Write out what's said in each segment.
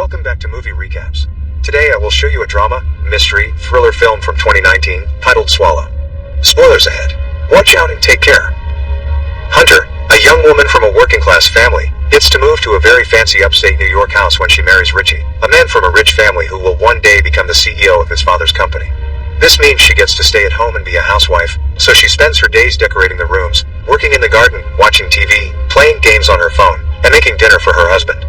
Welcome back to Movie Recaps. Today I will show you a drama, mystery, thriller film from 2019, titled Swallow. Spoilers ahead. Watch out and take care. Hunter, a young woman from a working-class family, gets to move to a very fancy upstate New York house when she marries Richie, a man from a rich family who will one day become the CEO of his father's company. This means she gets to stay at home and be a housewife, so she spends her days decorating the rooms, working in the garden, watching TV, playing games on her phone, and making dinner for her husband.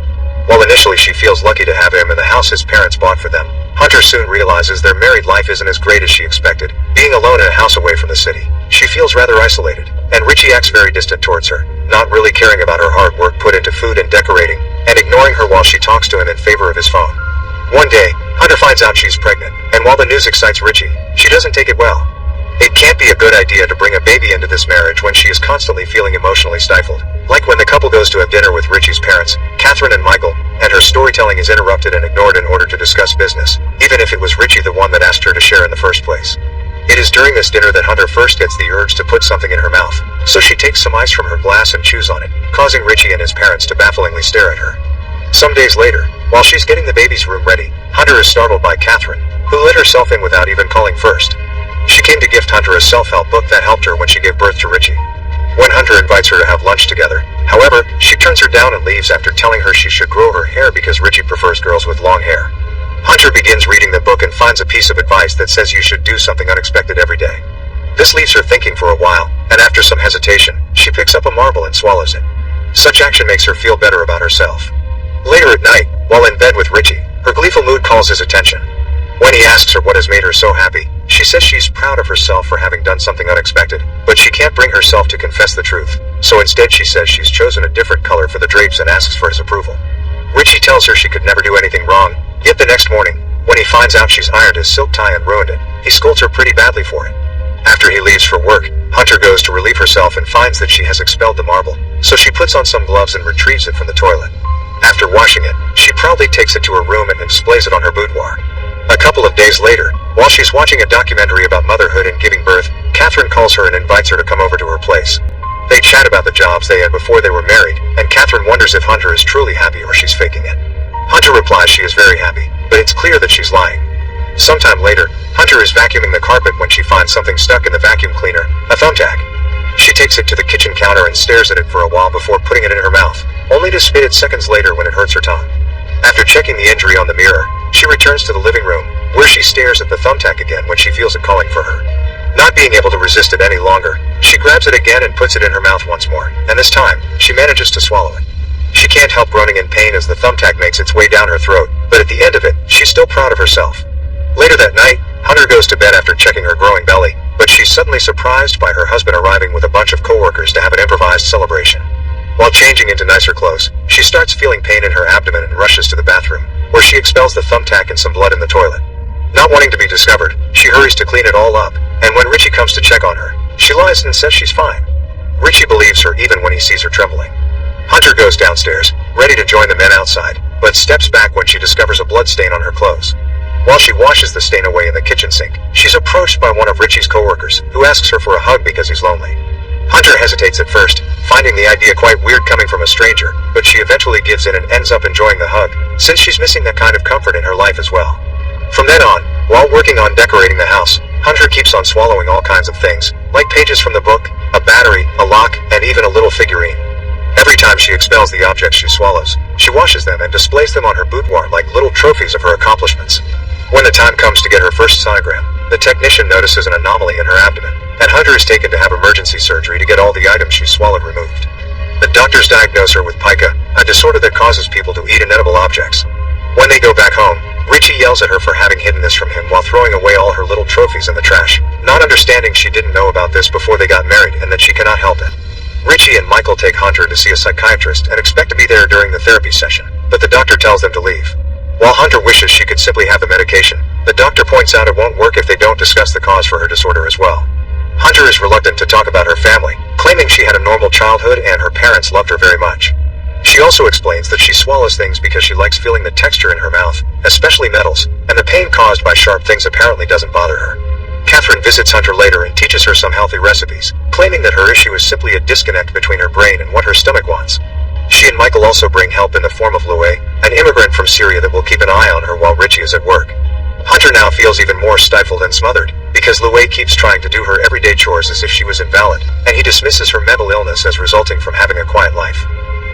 While initially she feels lucky to have him in the house his parents bought for them, Hunter soon realizes their married life isn't as great as she expected. Being alone in a house away from the city, she feels rather isolated, and Richie acts very distant towards her, not really caring about her hard work put into food and decorating, and ignoring her while she talks to him in favor of his phone. One day, Hunter finds out she's pregnant, and while the news excites Richie, she doesn't take it well. It can't be a good idea to bring a baby into this marriage when she is constantly feeling emotionally stifled. Like when the couple goes to have dinner with Richie's parents, Catherine and Michael, and her storytelling is interrupted and ignored in order to discuss business, even if it was Richie the one that asked her to share in the first place. It is during this dinner that Hunter first gets the urge to put something in her mouth, so she takes some ice from her glass and chews on it, causing Richie and his parents to bafflingly stare at her. Some days later, while she's getting the baby's room ready, Hunter is startled by Catherine, who let herself in without even calling first. She came to gift Hunter a self-help book that helped her when she gave birth to Richie. When Hunter invites her to have lunch together, however, she turns her down and leaves after telling her she should grow her hair because Richie prefers girls with long hair. Hunter begins reading the book and finds a piece of advice that says you should do something unexpected every day. This leaves her thinking for a while, and after some hesitation, she picks up a marble and swallows it. Such action makes her feel better about herself. Later at night, while in bed with Richie, her gleeful mood calls his attention. When he asks her what has made her so happy, she says she's proud of herself for having done something unexpected, but she can't bring herself to confess the truth, so instead she says she's chosen a different color for the drapes and asks for his approval. Richie tells her she could never do anything wrong, yet the next morning, when he finds out she's ironed his silk tie and ruined it, he scolds her pretty badly for it. After he leaves for work, Hunter goes to relieve herself and finds that she has expelled the marble, so she puts on some gloves and retrieves it from the toilet. After washing it, she proudly takes it to her room and displays it on her boudoir. A couple of days later, while she's watching a documentary about motherhood and giving birth, Catherine calls her and invites her to come over to her place. They chat about the jobs they had before they were married, and Catherine wonders if Hunter is truly happy or she's faking it. Hunter replies she is very happy, but it's clear that she's lying. Sometime later, Hunter is vacuuming the carpet when she finds something stuck in the vacuum cleaner, a thumbtack. She takes it to the kitchen counter and stares at it for a while before putting it in her mouth, only to spit it seconds later when it hurts her tongue. After checking the injury on the mirror, she returns to the living room, where she stares at the thumbtack again when she feels it calling for her. Not being able to resist it any longer, she grabs it again and puts it in her mouth once more, and this time, she manages to swallow it. She can't help groaning in pain as the thumbtack makes its way down her throat, but at the end of it, she's still proud of herself. Later that night, Hunter goes to bed after checking her growing belly, but she's suddenly surprised by her husband arriving with a bunch of coworkers to have an improvised celebration. While changing into nicer clothes, she starts feeling pain in her abdomen and rushes to the bathroom, where she expels the thumbtack and some blood in the toilet. Not wanting to be discovered, she hurries to clean it all up, and when Richie comes to check on her, she lies and says she's fine. Richie believes her even when he sees her trembling. Hunter goes downstairs, ready to join the men outside, but steps back when she discovers a blood stain on her clothes. While she washes the stain away in the kitchen sink, she's approached by one of Richie's coworkers, who asks her for a hug because he's lonely. Hunter hesitates at first, finding the idea quite weird coming from a stranger, but she eventually gives in and ends up enjoying the hug, since she's missing that kind of comfort in her life as well. From then on, while working on decorating the house, Hunter keeps on swallowing all kinds of things, like pages from the book, a battery, a lock, and even a little figurine. Every time she expels the objects she swallows, she washes them and displays them on her boudoir like little trophies of her accomplishments. When the time comes to get her first sonogram, the technician notices an anomaly in her abdomen, and Hunter is taken to have emergency surgery to get all the items she swallowed removed. The doctors diagnose her with pica, a disorder that causes people to eat inedible objects. When they go back home, Richie yells at her for having hidden this from him while throwing away all her little trophies in the trash, not understanding she didn't know about this before they got married and that she cannot help it. Richie and Michael take Hunter to see a psychiatrist and expect to be there during the therapy session, but the doctor tells them to leave. While Hunter wishes she could simply have the medication, the doctor points out it won't work if they don't discuss the cause for her disorder as well. Hunter is reluctant to talk about her family, claiming she had a normal childhood and her parents loved her very much. She also explains that she swallows things because she likes feeling the texture in her mouth, especially metals, and the pain caused by sharp things apparently doesn't bother her. Catherine visits Hunter later and teaches her some healthy recipes, claiming that her issue is simply a disconnect between her brain and what her stomach wants. She and Michael also bring help in the form of Louie, an immigrant from Syria that will keep an eye on her while Richie is at work. Hunter now feels even more stifled and smothered, because Louie keeps trying to do her everyday chores as if she was invalid, and he dismisses her mental illness as resulting from having a quiet life.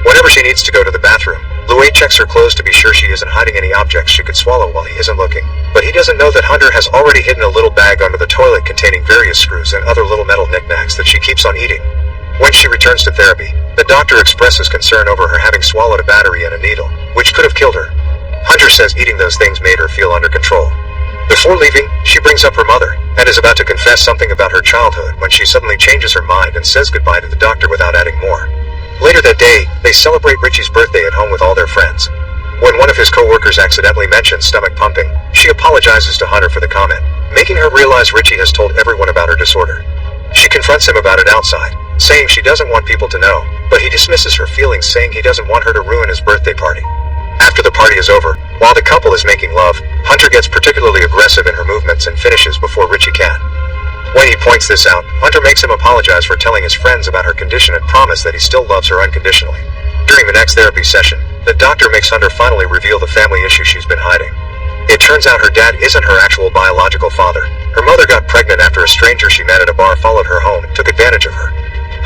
Whenever she needs to go to the bathroom, Louie checks her clothes to be sure she isn't hiding any objects she could swallow while he isn't looking, but he doesn't know that Hunter has already hidden a little bag under the toilet containing various screws and other little metal knickknacks that she keeps on eating. When she returns to therapy, the doctor expresses concern over her having swallowed a battery and a needle, which could have killed her. Hunter says eating those things made her feel under control. Before leaving, she brings up her mother, and is about to confess something about her childhood when she suddenly changes her mind and says goodbye to the doctor without adding more. Later that day, they celebrate Richie's birthday at home with all their friends. When one of his co-workers accidentally mentions stomach pumping, she apologizes to Hunter for the comment, making her realize Richie has told everyone about her disorder. She confronts him about it outside, saying she doesn't want people to know, but he dismisses her feelings, saying he doesn't want her to ruin his birthday party. After the party is over, while the couple is making love, Hunter gets particularly aggressive in her movements and finishes before Richie can. When he points this out, Hunter makes him apologize for telling his friends about her condition and promise that he still loves her unconditionally. During the next therapy session, the doctor makes Hunter finally reveal the family issue she's been hiding. It turns out her dad isn't her actual biological father. Her mother got pregnant after a stranger she met at a bar followed her home and took advantage of her.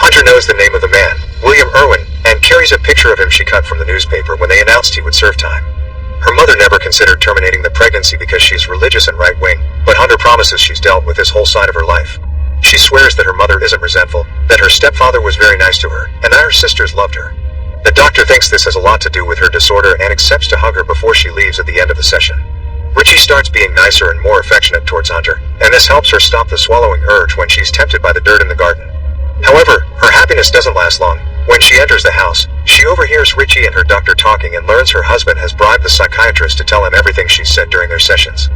Hunter knows the name of the man, William Irwin, and carries a picture of him she cut from the newspaper when they announced he would serve time. Her mother never considered terminating the pregnancy because she's religious and right-wing, but Hunter promises she's dealt with this whole side of her life. She swears that her mother isn't resentful, that her stepfather was very nice to her, and that her sisters loved her. The doctor thinks this has a lot to do with her disorder and accepts to hug her before she leaves at the end of the session. Richie starts being nicer and more affectionate towards Hunter, and this helps her stop the swallowing urge when she's tempted by the dirt in the garden. However, her happiness doesn't last long. When she enters the house, she overhears Richie and her doctor talking and learns her husband has bribed the psychiatrist to tell him everything she's said during their sessions.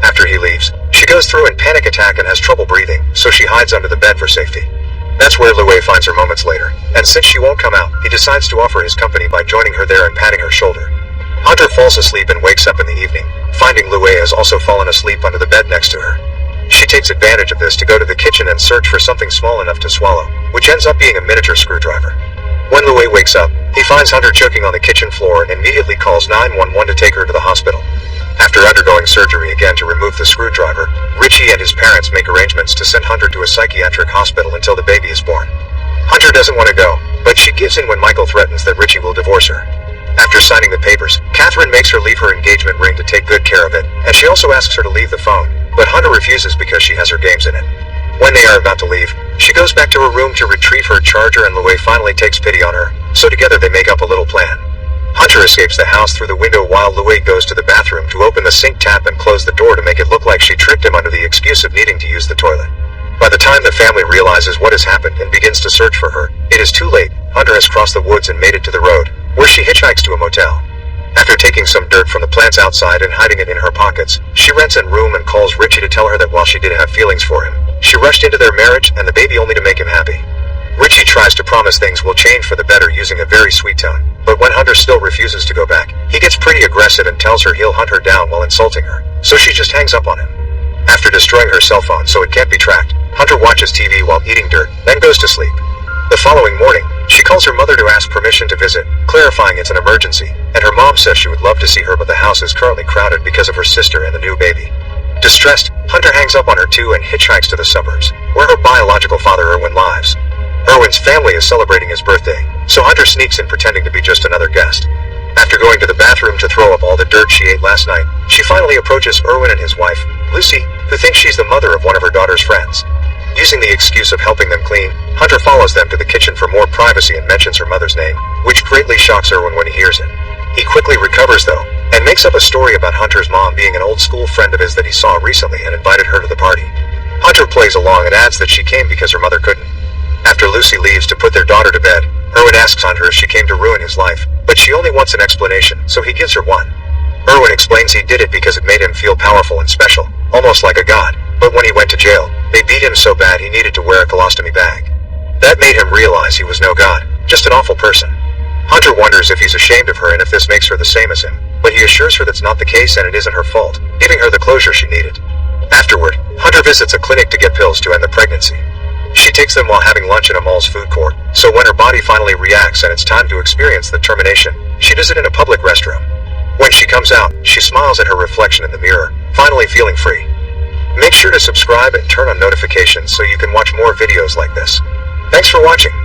After he leaves, she goes through a panic attack and has trouble breathing, so she hides under the bed for safety. That's where Louie finds her moments later, and since she won't come out, he decides to offer his company by joining her there and patting her shoulder. Hunter falls asleep and wakes up in the evening, finding Louie has also fallen asleep under the bed next to her. She takes advantage of this to go to the kitchen and search for something small enough to swallow, which ends up being a miniature screwdriver. When Louie wakes up, he finds Hunter choking on the kitchen floor and immediately calls 911 to take her to the hospital. After undergoing surgery again to remove the screwdriver, Richie and his parents make arrangements to send Hunter to a psychiatric hospital until the baby is born. Hunter doesn't want to go, but she gives in when Michael threatens that Richie will divorce her. After signing the papers, Catherine makes her leave her engagement ring to take good care of it, and she also asks her to leave the phone, but Hunter refuses because she has her games in it. When they are about to leave, she goes back to her room to retrieve her charger and Louie finally takes pity on her, so together they make up a little plan. Hunter escapes the house through the window while Louie goes to the bathroom to open the sink tap and close the door to make it look like she tricked him under the excuse of needing to use the toilet. By the time the family realizes what has happened and begins to search for her, it is too late. Hunter has crossed the woods and made it to the road, where she hitchhikes to a motel. After taking some dirt from the plants outside and hiding it in her pockets, she rents a room and calls Richie to tell her that while she did have feelings for him, she rushed into their marriage and the baby only to make him happy. Richie tries to promise things will change for the better using a very sweet tone, but when Hunter still refuses to go back, he gets pretty aggressive and tells her he'll hunt her down while insulting her, so she just hangs up on him. After destroying her cell phone so it can't be tracked, Hunter watches TV while eating dirt, then goes to sleep. The following morning, she calls her mother to ask permission to visit, clarifying it's an emergency, and her mom says she would love to see her but the house is currently crowded because of her sister and the new baby. Distressed, Hunter hangs up on her too and hitchhikes to the suburbs, where her biological father Irwin lives. Irwin's family is celebrating his birthday, so Hunter sneaks in pretending to be just another guest. After going to the bathroom to throw up all the dirt she ate last night, she finally approaches Irwin and his wife, Lucy, who thinks she's the mother of one of her daughter's friends. Using the excuse of helping them clean, Hunter follows them to the kitchen for more privacy and mentions her mother's name, which greatly shocks Irwin when he hears it. He quickly recovers though, and makes up a story about Hunter's mom being an old school friend of his that he saw recently and invited her to the party. Hunter plays along and adds that she came because her mother couldn't. After Lucy leaves to put their daughter to bed, Irwin asks Hunter if she came to ruin his life, but she only wants an explanation, so he gives her one. Irwin explains he did it because it made him feel powerful and special, almost like a god, but when he went to jail, they beat him so bad he needed to wear a colostomy bag. That made him realize he was no god, just an awful person. Hunter wonders if he's ashamed of her and if this makes her the same as him, but he assures her that's not the case and it isn't her fault, giving her the closure she needed. Afterward, Hunter visits a clinic to get pills to end the pregnancy. She takes them while having lunch in a mall's food court, so when her body finally reacts and it's time to experience the termination, she does it in a public restroom. When she comes out, she smiles at her reflection in the mirror, finally feeling free. Make sure to subscribe and turn on notifications so you can watch more videos like this. Thanks for watching.